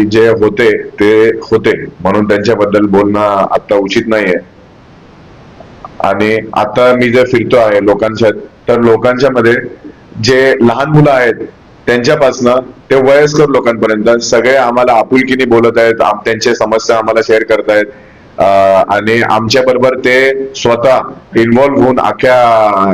जे होते ते होते, म्हणून त्यांच्याबद्दल बोलणं आता उचित नाहीये. आणि आता मी जे फिरतो आहे लोकांच्या, तर लोकांच्या मध्ये जे लहान मुलं आहेत त्यांच्यापासनं ते वयस्कर लोकांपर्यंत सगळे आम्हाला आपुलकीने बोलत आहेत, त्यांच्या समस्या आम्हाला शेअर करतायत. आणि आमच्या बरोबर ते स्वतः इन्व्हॉल्व्ह होऊन अख्ख्या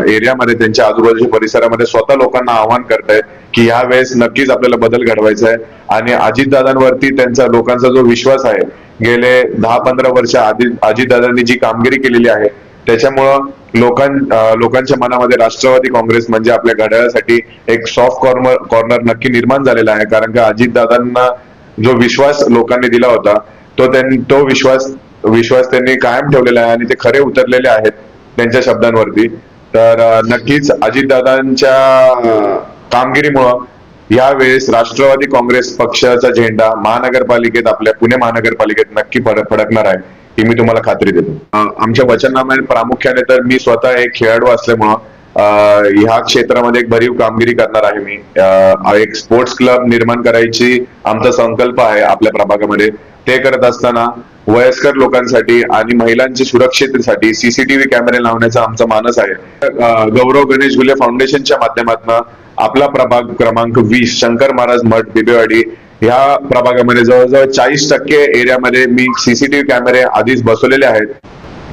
एरियामध्ये, त्यांच्या आजूबाजूच्या परिसरामध्ये स्वतः लोकांना आवाहन करतायत की ह्या वेळेस नक्कीच आपल्याला बदल घडवायचा आहे. आणि अजितदादांवरती त्यांचा लोकांचा जो विश्वास आहे, गेले 10-15 वर्ष आधी अजितदादांनी जी कामगिरी केलेली आहे त्याच्यामुळं लोकांच्या मनामध्ये राष्ट्रवादी काँग्रेस म्हणजे आपल्या घड्याळासाठी एक सॉफ्ट कॉर्नर नक्की निर्माण झालेला आहे. कारण का अजितदादांना जो विश्वास लोकांनी दिला होता तो विश्वास त्यांनी कायम ठेवलेला आहे आणि ते खरे उतरलेले आहेत त्यांच्या शब्दांवरती. तर नक्कीच अजितदादांच्या कामगिरीमुळं यावेळेस राष्ट्रवादी काँग्रेस पक्षाचा झेंडा महानगरपालिकेत, आपल्या पुणे महानगरपालिकेत नक्की फडकणार आहे, ही मी तुम्हाला खात्री देतो. आमच्या वचननाम्यात प्रामुख्याने तर मी स्वतः एक खेळाडू असल्यामुळं ह्या क्षेत्रामध्ये एक भरीव कामगिरी करणार आहे. मी एक स्पोर्ट्स क्लब निर्माण करायची आमचा संकल्प आहे आपल्या प्रभागामध्ये. ते करत असताना वयस्कर लोकांसाठी आणि महिलांच्या सुरक्षेसाठी सीसीटीव्ही कॅमेरे लावण्याचा आमचा मानस आहे. गौरव गणेश घुले फाउंडेशनच्या माध्यमातून आपला प्रभाग क्रमांक 20 शंकर महाराज मठ बिबेवाडी ह्या प्रभागामध्ये जवळजवळ 40% एरियामध्ये मी सीसीटीव्ही कॅमेरे आधीच बसवलेले आहेत.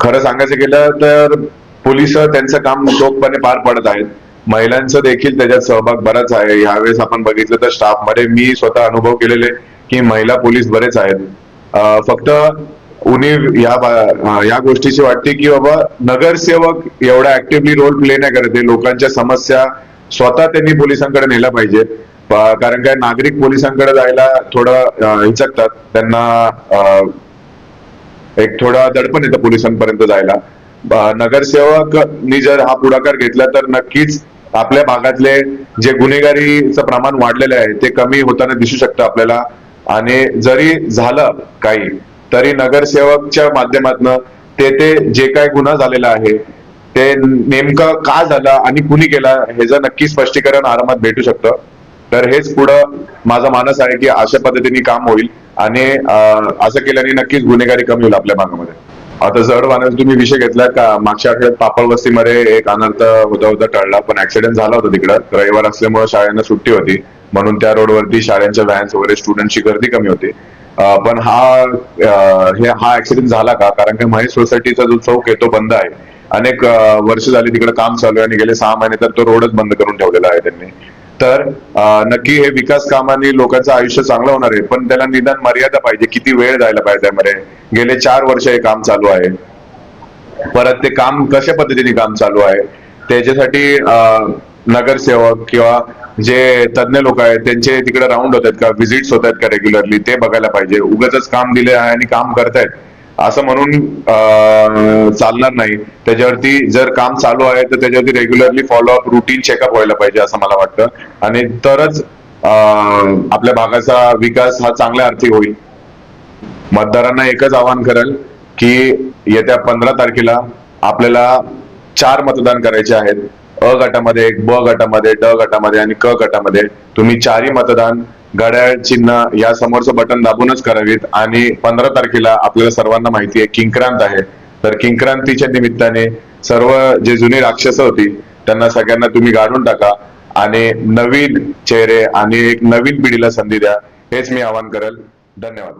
खरं सांगायचं गेलं तर पोलिस त्यांचं काम चोखपणे पार पडत आहेत. महिलांचं देखील त्याच्यात सहभाग बराच आहे. यावेळेस आपण बघितलं तर स्टाफ मध्ये मी स्वतः अनुभव केलेले की महिला पोलीस बरेच आहेत. फक्त उणीव या गोष्टीची वाटते की बाबा नगरसेवक एवढा ऍक्टिव्हली रोल प्ले नाही करते. लोकांच्या समस्या स्वतः त्यांनी पोलिसांकडे नेल्या पाहिजेत. कारण काय नागरिक पोलिसांकडे जायला थोडं हिचकतात, त्यांना एक थोडा दडपण येतं पोलिसांपर्यंत जायला. नगरसेवकनी जर हा पुढाकार घेतला तर नक्कीच आपल्या भागातले जे गुन्हेगारीचं प्रमाण वाढलेले आहे ते कमी होताना दिसू शकतं आपल्याला. आणि जरी झालं काही तरी नगरसेवकच्या माध्यमातून ते जे काय गुन्हा झालेला आहे ते नेमकं का झालं आणि कुणी केला ह्याचं नक्की स्पष्टीकरण आरामात भेटू शकतं. तर हेच पुढं माझा मानस आहे की अशा पद्धतीने काम होईल आणि असं केल्याने नक्कीच गुन्हेगारी कमी होईल आपल्या भागामध्ये. आता जडवाहनाचा तुम्ही विषय घेतला का, मागच्या आठवड्यात पापळ वस्तीमध्ये एक अनर्थ होता टळला, पण ऍक्सिडेंट झाला होता तिकडं. रविवार असल्यामुळे शाळेंना सुट्टी होती म्हणून त्या रोडवरती शाळेंच्या व्हॅन्स वगैरे स्टुडंटची गर्दी कमी होती. पण हा ऍक्सिडेंट झाला का, कारण की महेश सोसायटीचा जो चौक आहे तो बंद आहे. अनेक वर्ष झाली तिकडे काम चालू आहे आणि गेले 6 महिने तर तो रोडच बंद करून ठेवलेला आहे त्यांनी. तर नक्की हे विकास कामाने लोकांचं आयुष्य चांगलं होणार आहे, पण त्याला निदान मर्यादा पाहिजे, किती वेळ जायला पाहिजे त्यामध्ये. गेले 4 वर्ष हे काम चालू आहे. परत ते काम कशा पद्धतीने काम चालू आहे त्याच्यासाठी नगरसेवक किंवा जे तज्ञ लोक आहेत त्यांचे तिकडे राऊंड होत आहेत का, व्हिजिट्स होत आहेत का रेग्युलरली, ते बघायला पाहिजे. उगाच काम दिले आहे आणि काम करतायत असं म्हणून चालणार नाही. त्याच्यावरती जर काम चालू आहे तर त्याच्यावरती रेग्युलरली फॉलोअप, रुटीन चेकअप व्हायला पाहिजे असं मला वाटतं. आणि तरच आपल्या भागाचा विकास हा चांगल्या अर्थी होईल. मतदारांना एकच आवाहन करेल की येत्या 15 तारखेला आपल्याला 4 मतदान करायचे आहेत. अ गटामध्ये 1, ब गटामध्ये, ड गटामध्ये आणि क गटामध्ये. तुम्ही 4ही मतदान घड्याळ चिन्ह या समोरचं बटन दाबूनच करावीत. आणि 15 तारखेला आपल्याला सर्वांना माहिती आहे किंक्रांत आहे, तर किंक्रांतीच्या निमित्ताने सर्व जे जुनी राक्षस होती त्यांना सगळ्यांना तुम्ही गाडून टाका आणि नवीन चेहरे आणि एक नवीन पिढीला संधी द्या, हेच मी आवाहन करेल. धन्यवाद.